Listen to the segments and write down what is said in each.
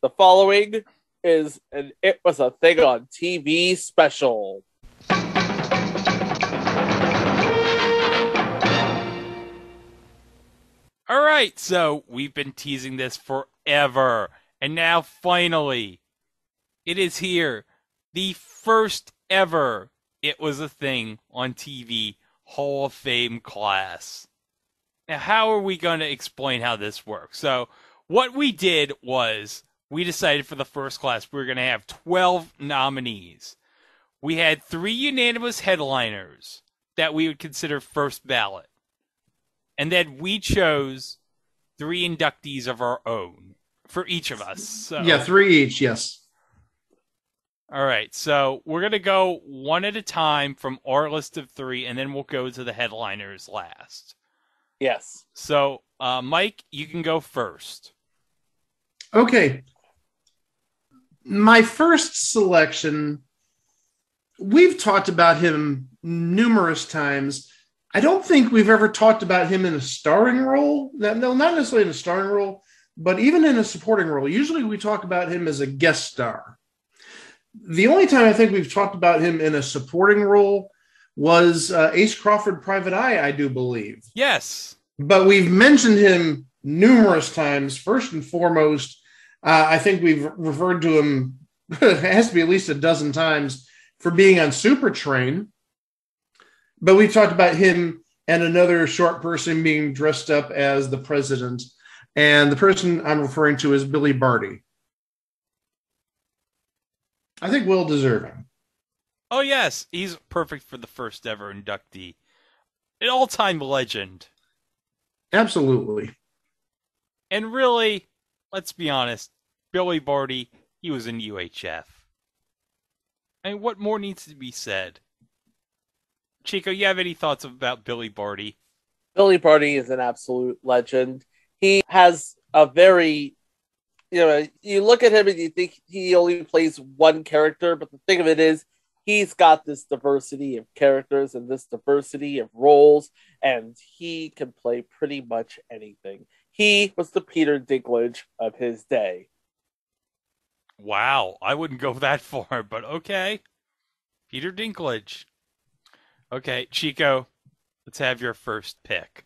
The following is an It Was a Thing on TV special. All right, so we've been teasing this forever, and now finally, it is here. The first ever It Was a Thing on TV Hall of Fame class. Now, how are we going to explain how this works? So, what we did was we decided for the first class we were going to have 12 nominees. We had 3 unanimous headliners that we would consider first ballot. And then we chose 3 inductees of our own for each of us. So, Yeah, 3 each, yes. all right, so we're going to go one at a time from our list of 3, and then we'll go to the headliners last. Yes. So, Mike, you can go first. Okay. My first selection, we've talked about him numerous times. I don't think we've ever talked about him in a starring role. No, not necessarily in a starring role, but even in a supporting role. Usually we talk about him as a guest star. The only time I think we've talked about him in a supporting role was Ace Crawford Private Eye, I do believe. Yes. But we've mentioned him numerous times. First and foremost, I think we've referred to him, it has to be at least a dozen times, for being on Super Train. But we talked about him and another short person being dressed up as the president. And the person I'm referring to is Billy Barty. I think well deserving. Oh, yes, he's perfect for the first ever inductee. An all-time legend. Absolutely. And really, let's be honest, Billy Barty, he was in UHF. I mean, what more needs to be said? Chico, you have any thoughts about Billy Barty? Billy Barty is an absolute legend. He has a very, you look at him and you think he only plays one character, but the thing of it is, he's got this diversity of characters and this diversity of roles, and he can play pretty much anything. He was the Peter Dinklage of his day. Wow, I wouldn't go that far, but okay. Peter Dinklage. Okay, Chico, let's have your first pick.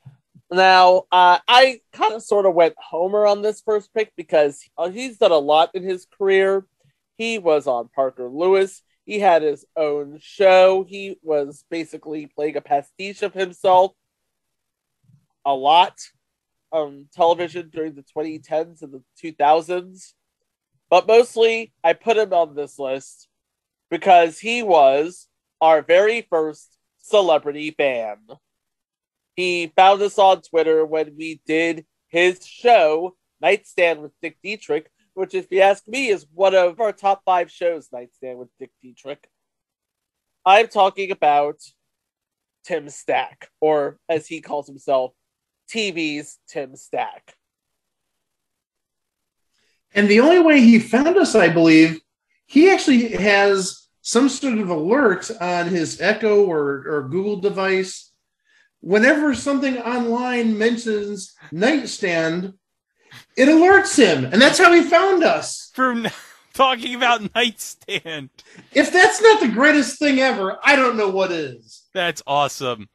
Now, I kind of sort of went Homer on this first pick because he's done a lot in his career. He was on Parker Lewis. He had his own show. He was basically playing a pastiche of himself a lot on television during the 2010s and the 2000s. But mostly, I put him on this list because he was our very first celebrity fan. He found us on Twitter when we did his show, Nightstand with Dick Dietrich, which, if you ask me, is one of our top 5 shows, Nightstand with Dick Dietrich. I'm talking about Tim Stack, or as he calls himself, TV's Tim Stack. And the only way he found us, I believe, he actually has some sort of alert on his Echo or Google device. Whenever something online mentions Nightstand, it alerts him. And that's how he found us. For talking about Nightstand. If that's not the greatest thing ever, I don't know what is. That's awesome.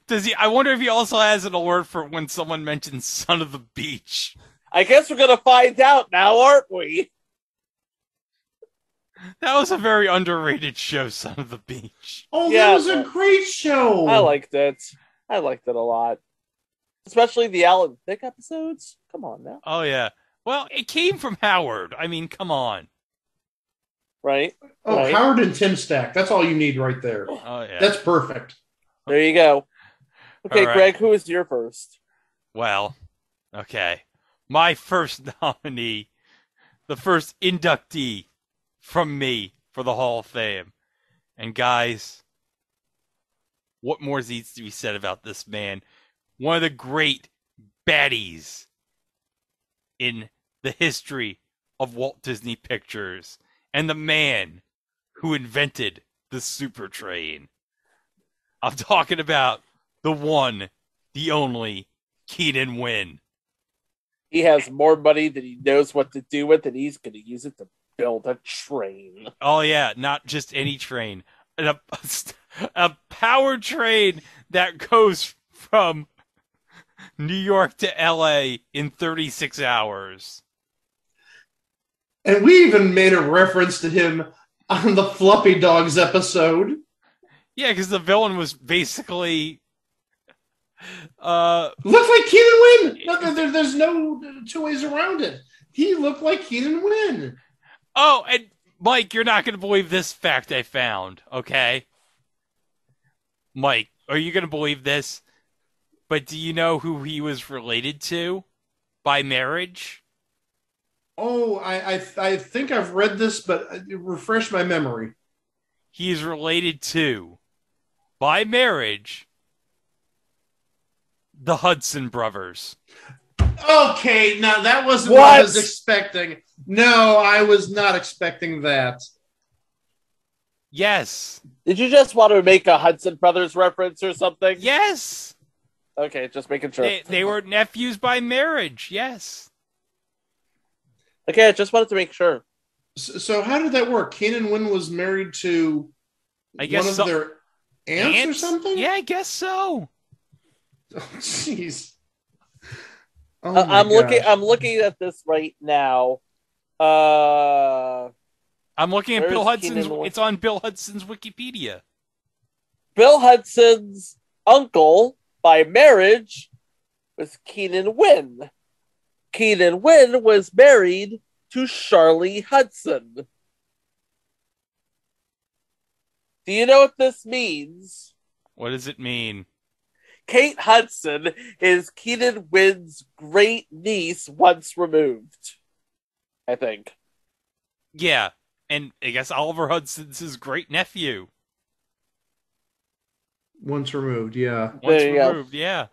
Does he? I wonder if he also has an alert for when someone mentions Son of the Beach. I guess we're going to find out now, aren't we? That was a very underrated show, Son of the Beach. Oh, Yeah, that was a great show. I liked it. I liked it a lot. Especially the Alan Thicke episodes. Come on now. Oh, yeah. Well, it came from Howard. I mean, come on. Right? Oh, right. Howard and Tim Stack. That's all you need right there. Oh, yeah. That's perfect. There you go. Okay, All right. Greg, who is your first? Well, okay. My first nominee, the first inductee from me for the Hall of Fame. And guys, what more needs to be said about this man? One of the great baddies in the history of Walt Disney Pictures, and the man who invented the super train. I'm talking about the one, the only Keenan Wynn. He has more money than he knows what to do with, and he's going to use it to build a train. Oh, yeah, not just any train. A power train that goes from New York to LA in 36 hours. And we even made a reference to him on the Fluffy Dogs episode. Yeah, because the villain was basically... Looks like Keenan Wynn! No, there's no two ways around it. He looked like Keenan Wynn. Oh, and Mike, you're not going to believe this fact I found, okay? Mike, are you going to believe this? But do you know who he was related to by marriage? Oh, I think I've read this, but refresh my memory. He is related to, by marriage, the Hudson brothers. Okay, now that wasn't what I was expecting. No, I was not expecting that. Yes. Did you just want to make a Hudson Brothers reference or something? Yes. Okay, just making sure. They were nephews by marriage, yes. Okay, I just wanted to make sure. So how did that work? Keenan Wynn was married to one of their aunts or something? Yeah, I guess so. Oh, jeez. Oh, I'm looking at this right now. I'm looking at Bill Hudson's. It's on Bill Hudson's Wikipedia. Bill Hudson's uncle by marriage was Keenan Wynn. Keenan Wynn was married to Charlie Hudson. Do you know what this means? What does it mean? Kate Hudson is Keenan Wynn's great niece once removed, I think. Yeah, and I guess Oliver Hudson's his great nephew. Once removed, yeah. Once removed, yeah.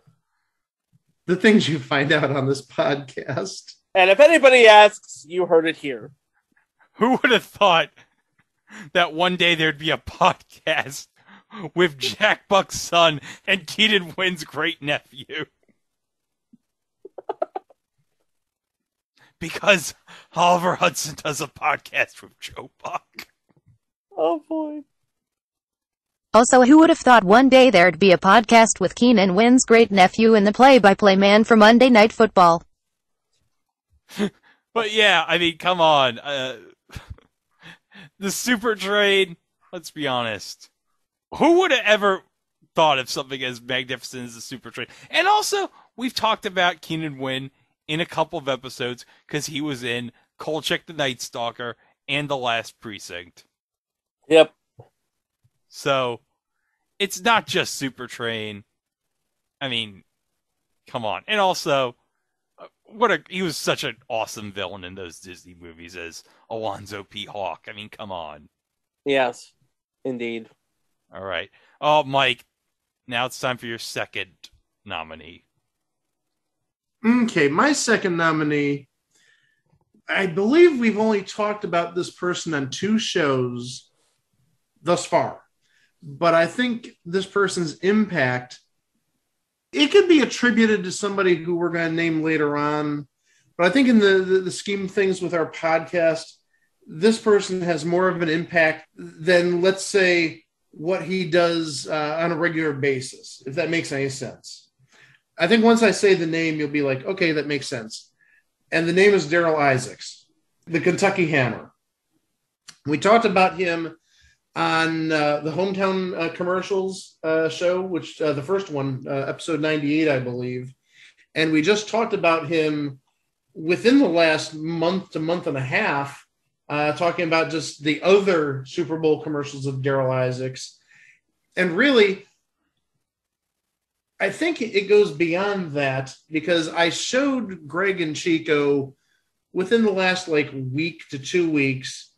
The things you find out on this podcast. And if anybody asks, you heard it here. Who would have thought that one day there'd be a podcast with Jack Buck's son and Keenan Wynn's great nephew? Because Oliver Hudson does a podcast with Joe Buck. Oh, boy. Also, who would have thought one day there'd be a podcast with Keenan Wynn's great nephew and the play-by-play man for Monday Night Football? But yeah, I mean, come on. The Super Trade, let's be honest. Who would have ever thought of something as magnificent as the Super Trade? And also, we've talked about Keenan Wynn in a couple of episodes because he was in Kolchak the Night Stalker and The Last Precinct. Yep. So, it's not just Super Train. I mean, come on. And also, he was such an awesome villain in those Disney movies as Alonzo P. Hawk. I mean, come on. Yes, indeed. All right. Oh, Mike, now it's time for your second nominee. Okay, my second nominee, I believe we've only talked about this person on 2 shows thus far. But I think this person's impact, it could be attributed to somebody who we're going to name later on. But I think in the scheme of things with our podcast, this person has more of an impact than, let's say, what he does on a regular basis, if that makes any sense. I think once I say the name, you'll be like, okay, that makes sense. And the name is Daryl Isaacs, the Kentucky Hammer. We talked about him on the Hometown Commercials show, which the first one, episode 98, I believe. And we just talked about him within the last month to month and a half, talking about just the other Super Bowl commercials of Daryl Isaacs. And really, I think it goes beyond that because I showed Greg and Chico within the last week to 2 weeks.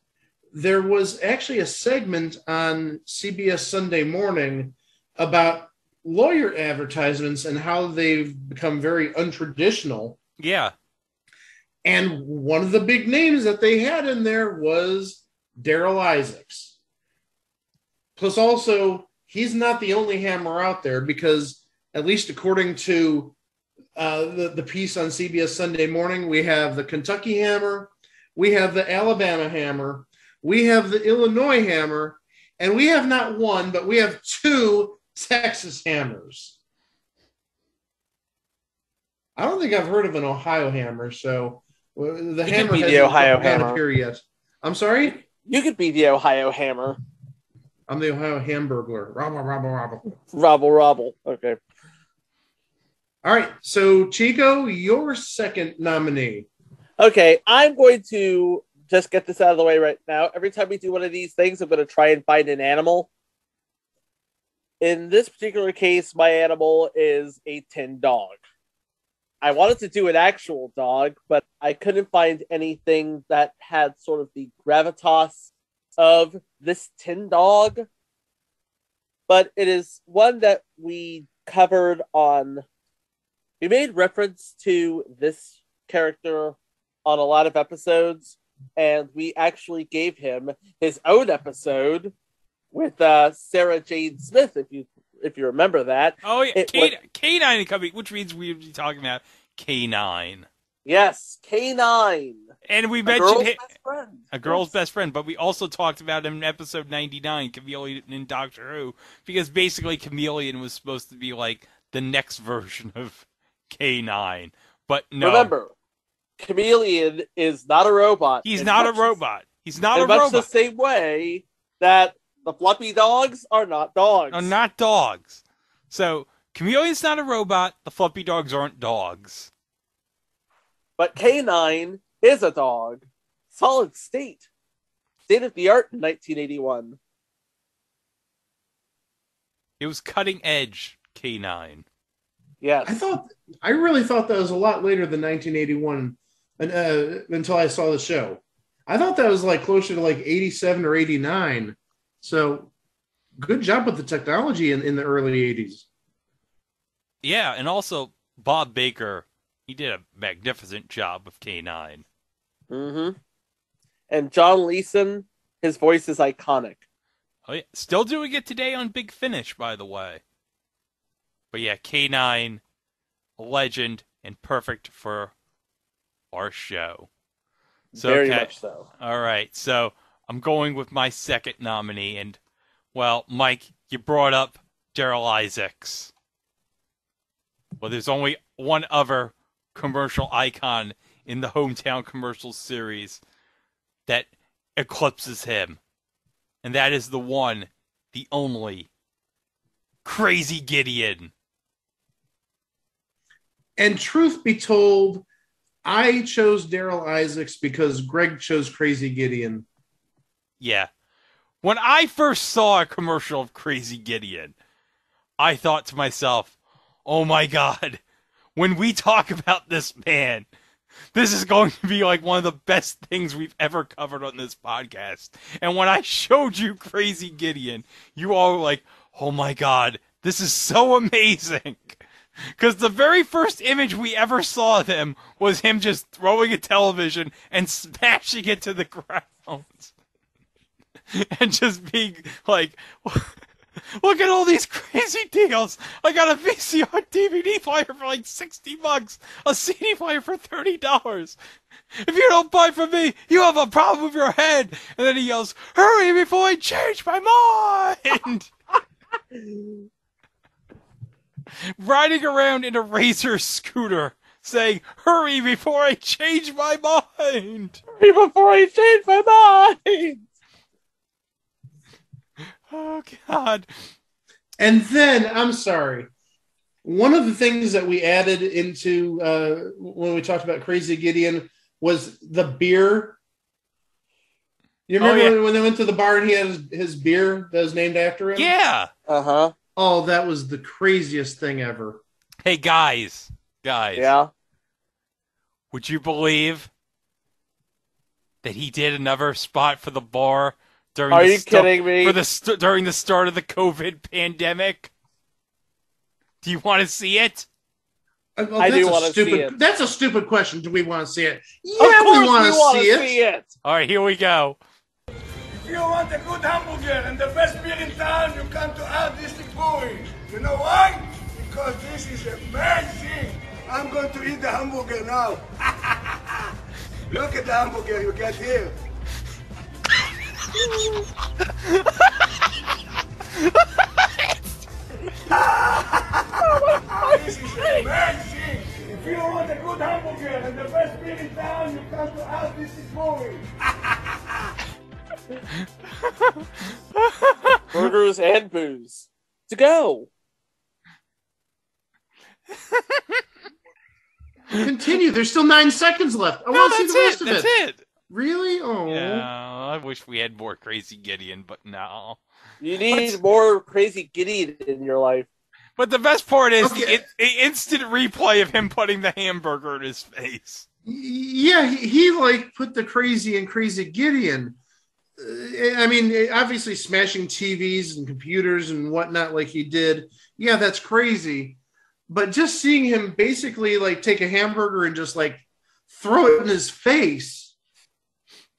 There was actually a segment on CBS Sunday Morning about lawyer advertisements and how they've become very untraditional. Yeah. And one of the big names that they had in there was Daryl Isaacs. Plus also, he's not the only hammer out there because, at least according to the piece on CBS Sunday Morning. We have the Kentucky Hammer. We have the Alabama Hammer. We have the Illinois Hammer. And we have not one, but we have two Texas Hammers. I don't think I've heard of an Ohio Hammer, so the You hammer could be the hasn't Ohio got Hammer. up here yet. I'm sorry? You could be the Ohio Hammer. I'm the Ohio Hamburglar. Robble, robble, robble. Robble, robble. Okay. All right, so Chico, your second nominee. Okay, I'm going to just get this out of the way right now. Every time we do one of these things, I'm going to try and find an animal. In this particular case, my animal is a tin dog. I wanted to do an actual dog, but I couldn't find anything that had sort of the gravitas of this tin dog. But it is one that we covered on... We made reference to this character on a lot of episodes, and we actually gave him his own episode with Sarah Jane Smith, if you remember that. Oh, yeah, K9 coming, which means we'd be talking about K9. Yes, K9. And we mentioned a girl's best friend, but we also talked about him in episode 99, Chameleon in Doctor Who, because basically Chameleon was supposed to be like the next version of K9. But no. Remember, Chameleon is not a robot. He's not a robot. He's not a robot. robot. Much the same way that the fluffy dogs are not dogs. Are not dogs. So, Chameleon's not a robot. The fluffy dogs aren't dogs. But K9 is a dog. Solid state. State of the art in 1981. It was cutting edge, K9. Yes. I really thought that was a lot later than 1981 until I saw the show. I thought that was like closer to like 87 or 89. So good job with the technology in the early 80s. Yeah, and also Bob Baker, he did a magnificent job with K9. Mm-hmm. And John Leeson, his voice is iconic. Oh yeah, still doing it today on Big Finish, by the way. But yeah, K9, a legend and perfect for our show. So, Very much so. All right, so I'm going with my second nominee, and well, Mike, you brought up Daryl Isaacs. Well, there's only one other commercial icon in the Hometown Commercials series that eclipses him, and that is the one, the only, Crazy Gideon. And truth be told, I chose Daryl Isaacs because Greg chose Crazy Gideon. Yeah. When I first saw a commercial of Crazy Gideon, I thought to myself, oh my God, when we talk about this man, this is going to be like one of the best things we've ever covered on this podcast. And when I showed you Crazy Gideon, you all were like, oh my God, this is so amazing. Because the very first image we ever saw of him was him just throwing a television and smashing it to the ground. And just being like, look at all these crazy deals. I got a VCR DVD player for like $60, a CD player for $30. If you don't buy from me, you have a problem with your head. And then he yells, hurry before I change my mind. Riding around in a Razor scooter saying, hurry before I change my mind. Hurry before I change my mind. Oh, God. And then, I'm sorry, one of the things that we added into when we talked about Crazy Gideon was the beer. You remember when they went to the bar and he had his beer that was named after him? Yeah. Uh-huh. Oh, that was the craziest thing ever. Hey, guys. Yeah? Would you believe that he did another spot for the bar during Are you kidding me? During the start of the COVID pandemic? Do you want to see it? Well, I do want to see it. That's a stupid question. Do we want to see it? Yeah, of course we want to see it. All right, here we go. If you want a good hamburger and the best beer in town, you come to our district brewery. You know why? Because this is amazing. I'm going to eat the hamburger now. Look at the hamburger you got here. This is amazing. If you want a good hamburger and the best meal in town, you come to Al This Is Movie. Burgers and booze. To go. Continue. There's still 9 seconds left. I want to see the rest of it. That's it. Really? Oh. Yeah, I wish we had more Crazy Gideon, but no. You need more Crazy Gideon in your life. But the best part is the instant replay of him putting the hamburger in his face. Yeah, he like put the crazy in Crazy Gideon. I mean, obviously smashing TVs and computers and whatnot like he did. Yeah, that's crazy. But just seeing him basically like take a hamburger and just like throw it in his face.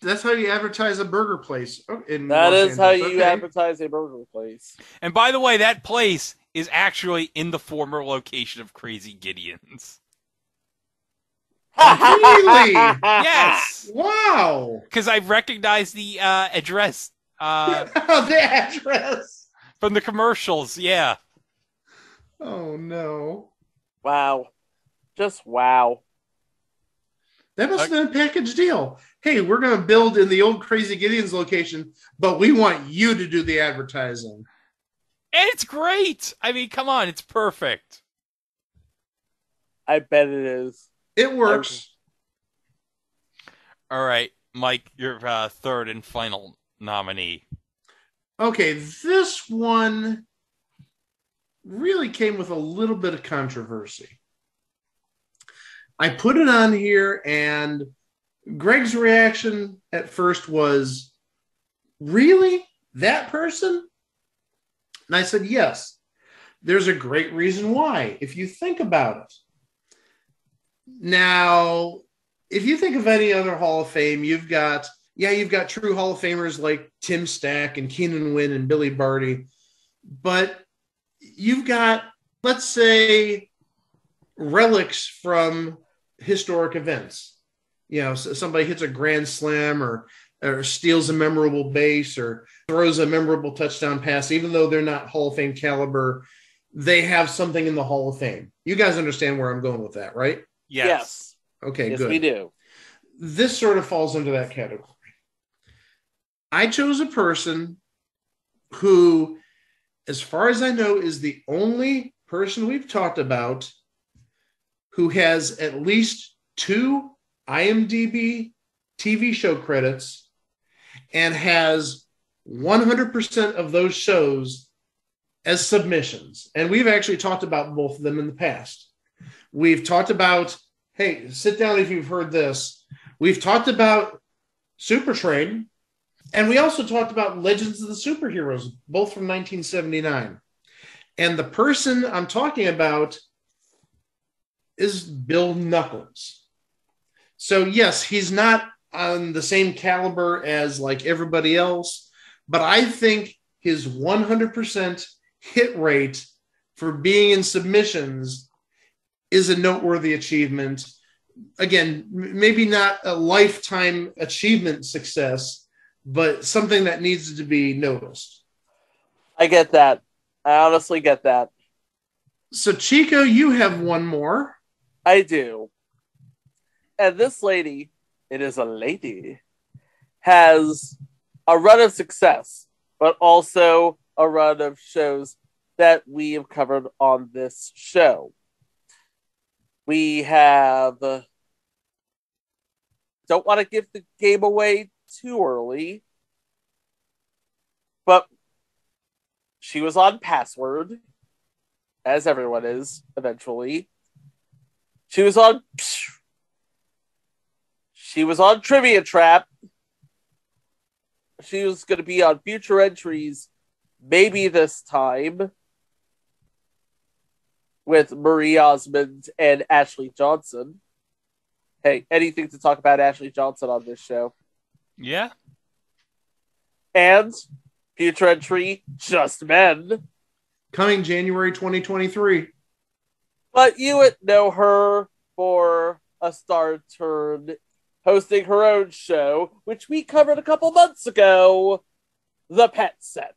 That's how you advertise a burger place. That is how you advertise a burger place. And by the way, that place is actually in the former location of Crazy Gideon's. Really? Yes. Wow. Because I recognize the address. The address. From the commercials, yeah. Oh, no. Wow. Just wow. That must have been a package deal. Hey, we're going to build in the old Crazy Gideon's location, but we want you to do the advertising. And it's great. I mean, come on, it's perfect. I bet it is. It works. All right, Mike, your third and final nominee. Okay, this one really came with a little bit of controversy. I put it on here, and Greg's reaction at first was, really? That person? And I said, yes. There's a great reason why, if you think about it. Now, if you think of any other Hall of Fame, you've got true Hall of Famers like Tim Stack and Keenan Wynn and Billy Barty. But you've got, let's say, relics from historic events. You know, so somebody hits a grand slam or steals a memorable base or throws a memorable touchdown pass, even though they're not Hall of Fame caliber, they have something in the Hall of Fame. You guys understand where I'm going with that, right? Yes. Okay, yes, good. We do. This sort of falls into that category. I chose a person who, as far as I know, is the only person we've talked about who has at least 2 IMDb TV show credits and has 100% of those shows as submissions. And we've actually talked about both of them in the past. We've talked about, hey, sit down if you've heard this. We've talked about Super Train, and we also talked about Legends of the Superheroes, both from 1979. And the person I'm talking about is Bill Knuckles. So, yes, he's not on the same caliber as like everybody else, but I think his 100% hit rate for being in submissions is a noteworthy achievement. Again, maybe not a lifetime achievement success, but something that needs to be noticed. I get that. I honestly get that. So, Chico, you have one more. I do. And this lady, it is a lady, has a run of success, but also a run of shows that we have covered on this show. We have, don't want to give the game away too early, but she was on Password, as everyone is eventually. She was on Trivia Trap. She was going to be on future entries, maybe this time, with Marie Osmond and Ashley Johnson. Hey, anything to talk about Ashley Johnson on this show? Yeah. And future entry, Just Men. Coming January 2023. But you would know her for a star turn hosting her own show, which we covered a couple months ago, The Pet Set.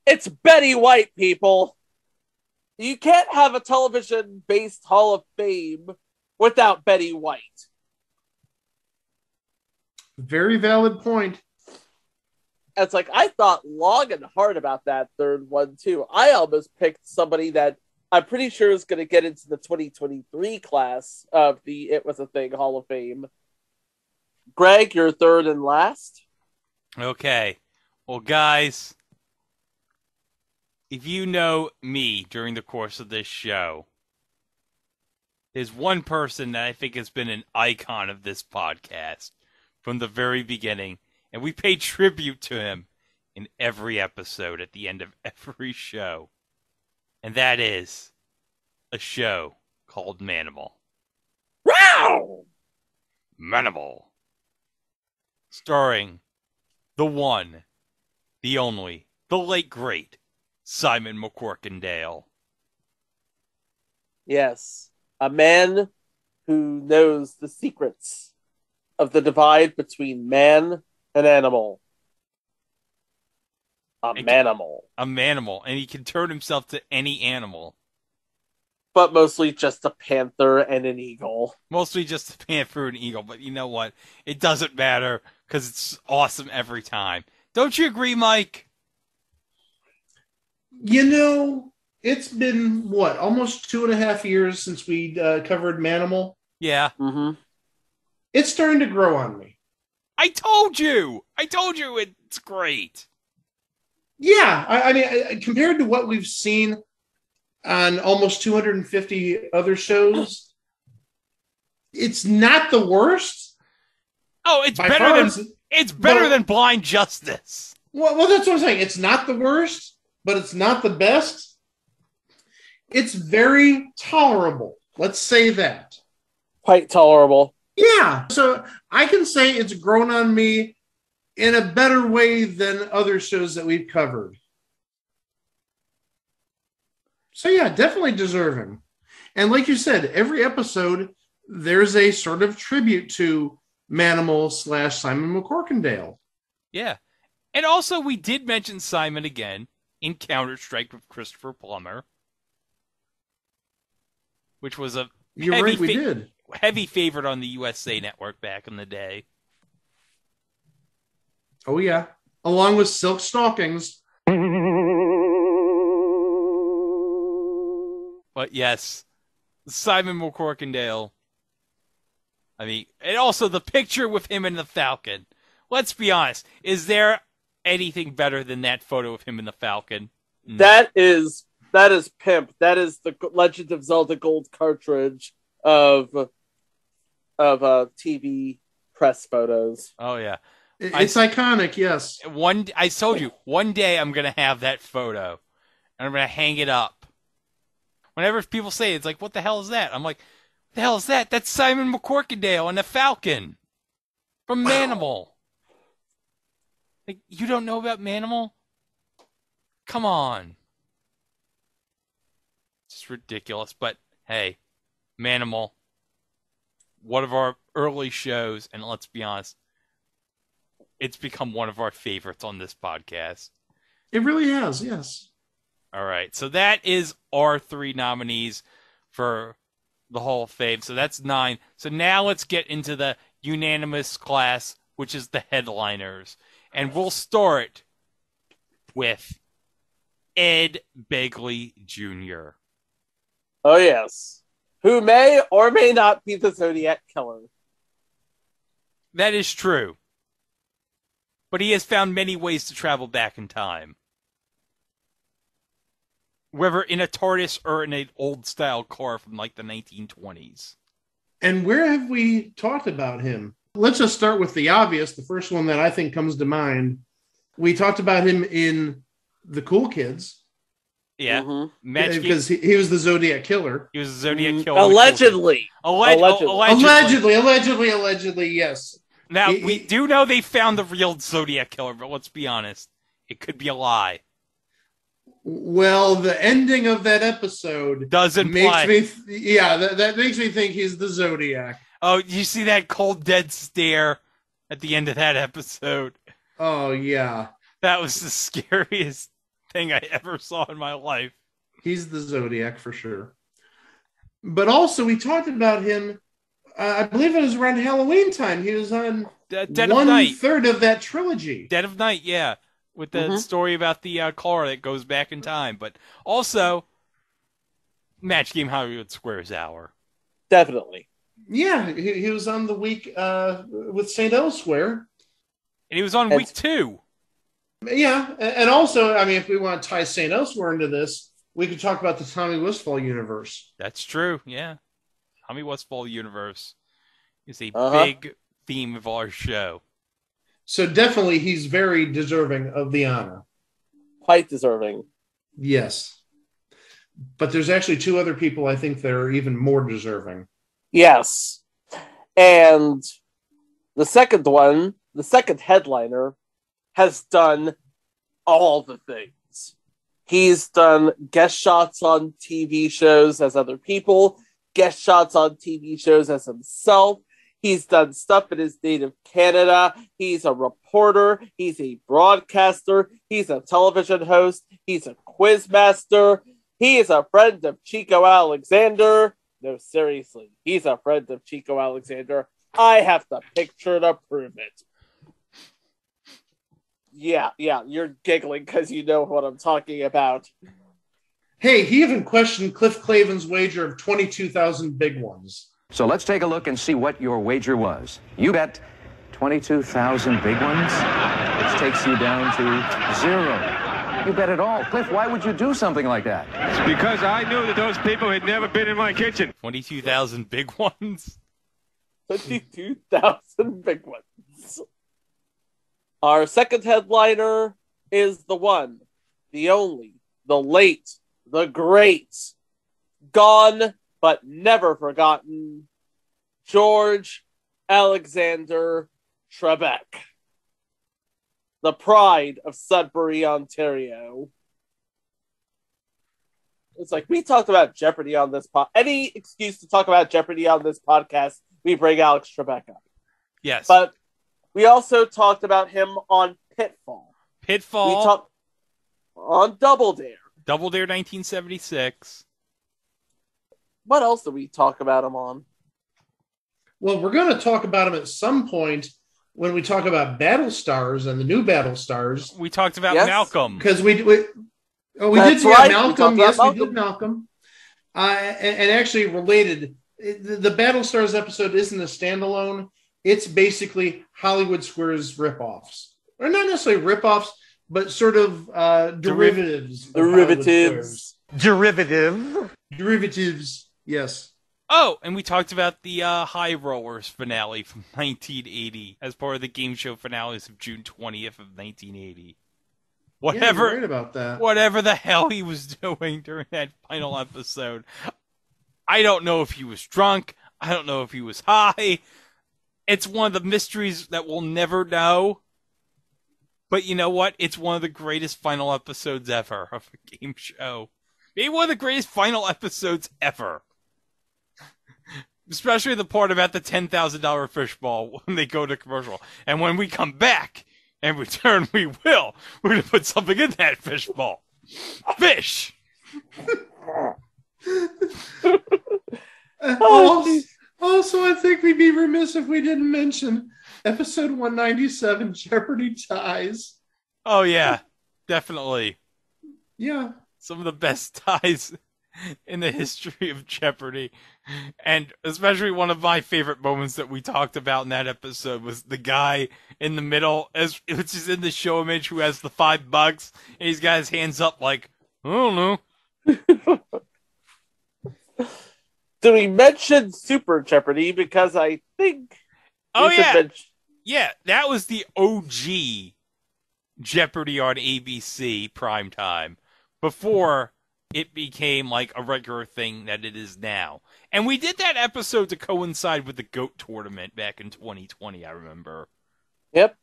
It's Betty White, people. You can't have a television-based Hall of Fame without Betty White. Very valid point. It's like, I thought long and hard about that third one, too. I almost picked somebody that I'm pretty sure is going to get into the 2023 class of the It Was a Thing Hall of Fame. Greg, you're third and last. Okay. Well, guys, if you know me during the course of this show, there's one person that I think has been an icon of this podcast from the very beginning, and we pay tribute to him in every episode at the end of every show. And that is a show called Manimal. Wow! Manimal. Starring the one, the only, the late great Simon McCorkindale. Yes, a man who knows the secrets of the divide between man and animal. A manimal. A manimal, and he can turn himself to any animal. But mostly just a panther and an eagle. Mostly just a panther and an eagle, but you know what? It doesn't matter, because it's awesome every time. Don't you agree, Mike? You know, it's been, what, almost 2.5 years since we covered Manimal? Yeah. Mm-hmm. It's starting to grow on me. I told you! It's great! Yeah, I mean, compared to what we've seen on almost 250 other shows, it's not the worst. Oh, it's better than Blind Justice. Well, that's what I'm saying. It's not the worst, but it's not the best. It's very tolerable. Let's say that. Quite tolerable. Yeah. So I can say it's grown on me in a better way than other shows that we've covered. So yeah, definitely deserving. And like you said, every episode, there's a sort of tribute to Manimal / Simon McCorkindale. Yeah. And also, we did mention Simon again in Counter-Strike with Christopher Plummer, which was a heavy favorite on the USA Network back in the day. Oh, yeah. Along with Silk Stockings. But yes, Simon McCorkindale. I mean, and also the picture with him and the Falcon. Let's be honest. Is there anything better than that photo of him and the Falcon? No. That is pimp. That is the Legend of Zelda Gold cartridge of TV press photos. Oh yeah, it's iconic. Yes. I told you one day I'm gonna have that photo, and I'm gonna hang it up. Whenever people say it, it's like, what the hell is that? I'm like, what the hell is that? That's Simon McCorkindale and the Falcon from Manimal. Like, you don't know about Manimal? Come on. It's just ridiculous. But, hey, Manimal, one of our early shows, and let's be honest, it's become one of our favorites on this podcast. It really has, yes. All right, so that is our 3 nominees for the Hall of Fame. So that's 9. So now let's get into the unanimous class, which is the headliners. And we'll start with Ed Begley Jr. Oh, yes. Who may or may not be the Zodiac Killer. That is true. But he has found many ways to travel back in time. Whether in a TARDIS or in an old-style car from, like, the 1920s. And where have we talked about him? Let's just start with the obvious, the first one that I think comes to mind. We talked about him in The Cool Kids. Yeah. Mm-hmm. Because he was the Zodiac Killer. He was the Zodiac Killer. Allegedly. Allegedly, yes. Now, we do know they found the real Zodiac Killer, but let's be honest. It could be a lie. Well, the ending of that episode doesn't makes me, that makes me think he's the Zodiac. Oh, you see that cold, dead stare at the end of that episode? Oh, yeah. That was the scariest thing I ever saw in my life. He's the Zodiac for sure. But also, we talked about him, I believe it was around Halloween time. He was on Dead of Night. 1/3 of that trilogy. Dead of Night, yeah. With the story about the car that goes back in time. But also, Match Game Hollywood Squares Hour. Definitely. Yeah, he was on the week with St. Elsewhere. And he was on week 2. Yeah, and also, I mean, if we want to tie St. Elsewhere into this, we could talk about the Tommy Westphal universe. That's true, yeah. Tommy Westphal universe is a big theme of our show. So definitely he's very deserving of the honor. Quite deserving. Yes. But there's actually 2 other people I think that are even more deserving. Yes. And the second one, the second headliner, has done all the things. He's done guest shots on TV shows as other people, guest shots on TV shows as himself. He's done stuff in his native Canada. He's a reporter. He's a broadcaster. He's a television host. He's a quiz master. He is a friend of Chico Alexander. No, seriously. He's a friend of Chico Alexander. I have the picture to prove it. Yeah, you're giggling because you know what I'm talking about. Hey, he even questioned Cliff Clavin's wager of 22,000 big ones. So let's take a look and see what your wager was. You bet 22,000 big ones, which takes you down to 0. You bet it all. Cliff, why would you do something like that? It's because I knew that those people had never been in my kitchen. 22,000 big ones? 22,000 big ones. Our second headliner is the one, the only, the late, the great, gone but never forgotten, George Alexander Trebek, the pride of Sudbury, Ontario. It's like, we talked about Jeopardy on this podcast. Any excuse to talk about Jeopardy on this podcast, we bring Alex Trebek up. Yes. But we also talked about him on Pitfall. We talked on Double Dare. Double Dare 1976. What else did we talk about him on? Well, we're going to talk about him at some point when we talk about Battlestars and the new Battlestars. We talked about Malcolm. Because we did right. Malcolm. Yes, we did Malcolm. And actually related, the Battlestars episode isn't a standalone. It's basically Hollywood Squares ripoffs. Or not necessarily ripoffs, but sort of derivatives. Derivatives, yes. Oh, and we talked about the High Rollers finale from 1980 as part of the game show finales of June 20th of 1980. Whatever, you're right about that. Whatever the hell he was doing during that final episode. I don't know if he was drunk. I don't know if he was high. It's one of the mysteries that we'll never know. But you know what? It's one of the greatest final episodes ever of a game show. Maybe one of the greatest final episodes ever. Especially the part about the $10,000 fishbowl when they go to commercial. And when we come back and return, we're going to put something in that fishbowl. Fish! Also, I think we'd be remiss if we didn't mention episode 197, Jeopardy Ties. Oh, yeah. Definitely. Yeah. Some of the best ties in the history of Jeopardy. And especially one of my favorite moments that we talked about in that episode was the guy in the middle, which is in the show image, who has the $5, and he's got his hands up like, I don't know. Do we mention Super Jeopardy? Because I think... Yeah, that was the OG Jeopardy on ABC primetime. Before it became like a regular thing that it is now. And we did that episode to coincide with the GOAT tournament back in 2020, I remember. Yep.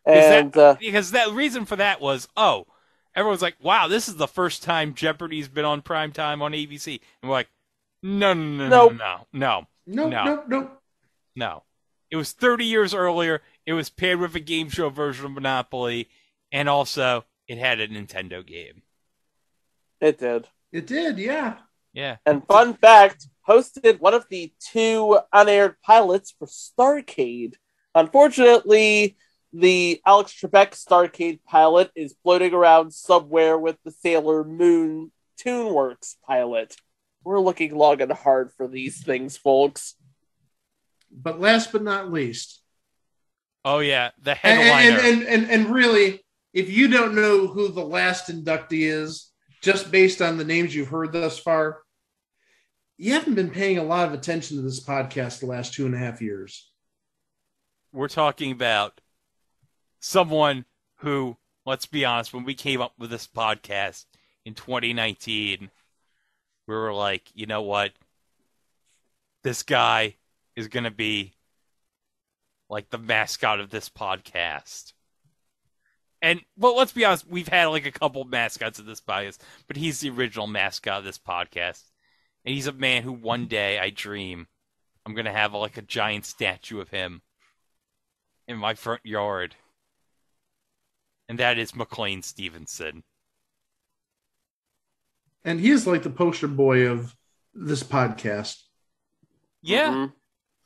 And because that reason for that was, everyone's like, wow, this is the first time Jeopardy's been on primetime on ABC. And we're like, no. No. It was 30 years earlier. It was paired with a game show version of Monopoly. And also, it had a Nintendo game. It did. It did, yeah. Yeah. And fun fact, hosted one of the 2 unaired pilots for Starcade. Unfortunately, the Alex Trebek Starcade pilot is floating around somewhere with the Sailor Moon Toonworks pilot. We're looking long and hard for these things, folks. But last but not least. Oh, yeah. The headliner. And really, if you don't know who the last inductee is, just based on the names you've heard thus far, you haven't been paying a lot of attention to this podcast the last 2.5 years. We're talking about someone who, let's be honest, when we came up with this podcast in 2019, we were like, you know what? This guy is going to be like the mascot of this podcast. And, well, let's be honest, we've had like a couple mascots of this podcast, but he's the original mascot of this podcast. And he's a man who one day I dream I'm going to have like a giant statue of him in my front yard. And that is McLean Stevenson. And he is like the poster boy of this podcast. Yeah. Mm-hmm.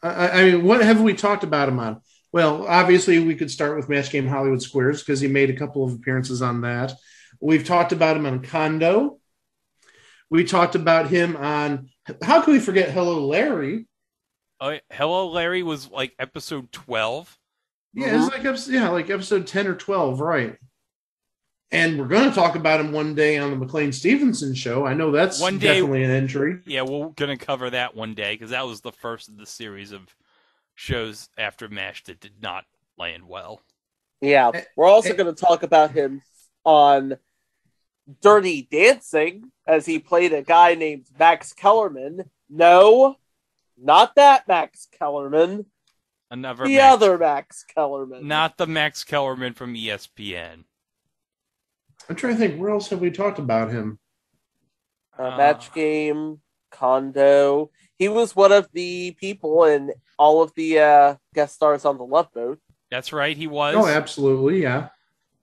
I mean, what have we talked about him on? Well, obviously, we could start with Match Game Hollywood Squares because he made a couple of appearances on that. We've talked about him on Condo. We talked about him on, how can we forget Hello, Larry? Oh, Hello, Larry was like episode 12. Yeah, it's like episode 10 or 12, right? And we're going to talk about him one day on the McLean Stevenson show. I know that's definitely an entry. Yeah, we're going to cover that one day because that was the first of the series of shows after MASH that did not land well. Yeah, we're also going to talk about him on Dirty Dancing as he played a guy named Max Kellerman. No, not that Max Kellerman. The other Max Kellerman. Not the Max Kellerman from ESPN. I'm trying to think, where else have we talked about him? Match Game, Condo. He was one of the people in all of the guest stars on the Love Boat. That's right, he was. Oh, absolutely, yeah.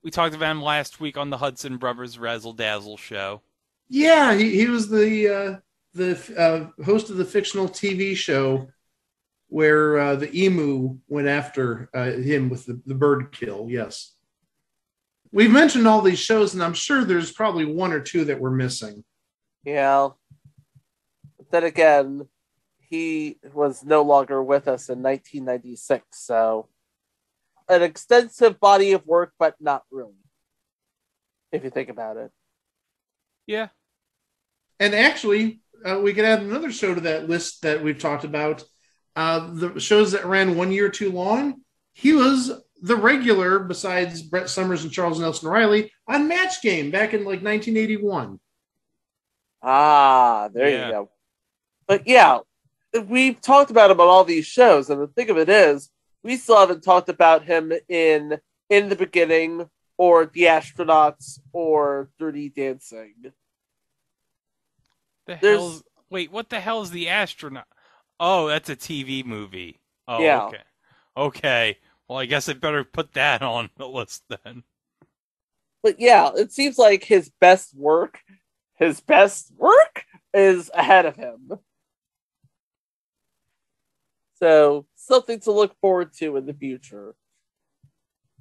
We talked about him last week on the Hudson Brothers Razzle Dazzle show. Yeah, he was the host of the fictional TV show where the emu went after him with the bird kill, yes. We've mentioned all these shows, and I'm sure there's probably one or two that we're missing. Yeah. But then again, he was no longer with us in 1996, so an extensive body of work, but not really, if you think about it. Yeah. And actually, we could add another show to that list that we've talked about. The shows that ran 1 year too long, he was the regular, besides Brett Summers and Charles Nelson Riley, on Match Game back in like 1981. Ah, there you go. But yeah, we've talked about him on all these shows, and the thing of it is, we still haven't talked about him in The Beginning, or The Astronauts, or Dirty Dancing. Wait, what the hell is The Astronaut? Oh, that's a TV movie. Oh, yeah. Okay. Okay. Well, I guess I better put that on the list then. But yeah, it seems like his best work is ahead of him. So, something to look forward to in the future.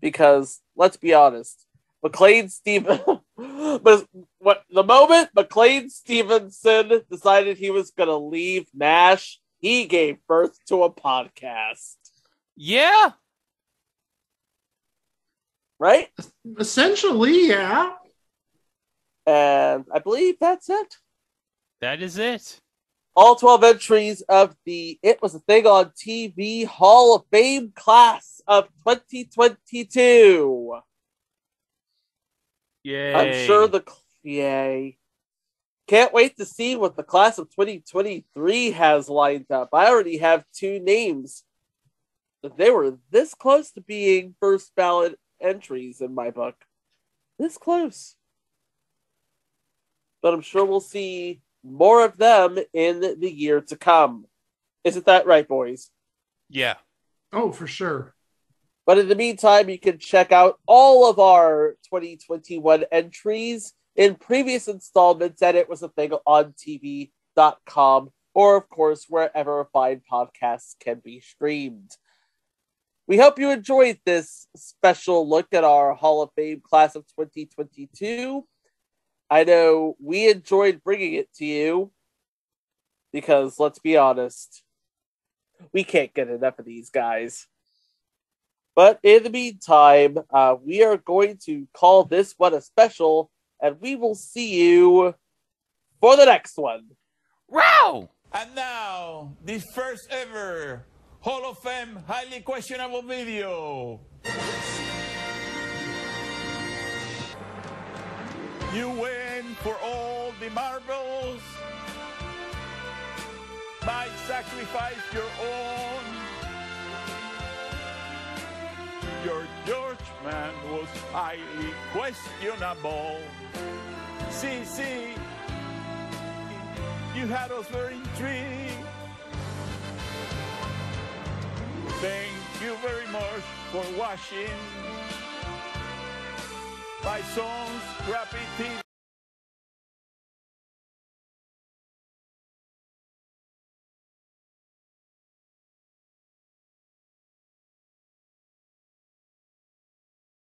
Because, let's be honest, the moment McLean Stevenson decided he was going to leave MASH, he gave birth to a podcast. Yeah. Right? Essentially, yeah. And I believe that's it. That is it. All 12 entries of the It Was a Thing on TV Hall of Fame class of 2022. Yay. I'm sure yay. Can't wait to see what the class of 2023 has lined up. I already have 2 names. They were this close to being first ballot entries in my book. This close. but I'm sure we'll see more of them in the year to come. Isn't that right, boys? Yeah. Oh, for sure. But in the meantime, you can check out all of our 2021 entries in previous installments at itwasathingontv.com, or of course, wherever fine podcasts can be streamed. We hope you enjoyed this special look at our Hall of Fame class of 2022. I know we enjoyed bringing it to you because, let's be honest, we can't get enough of these guys. But in the meantime, we are going to call this one a special, and we will see you for the next one. Wow! And now, the first ever Hall of Fame highly questionable video. You win for all the marbles. Might sacrifice your own. Your judgment was highly questionable. See, you had us very intrigued. Thank you very much for watching my son's crappy TV.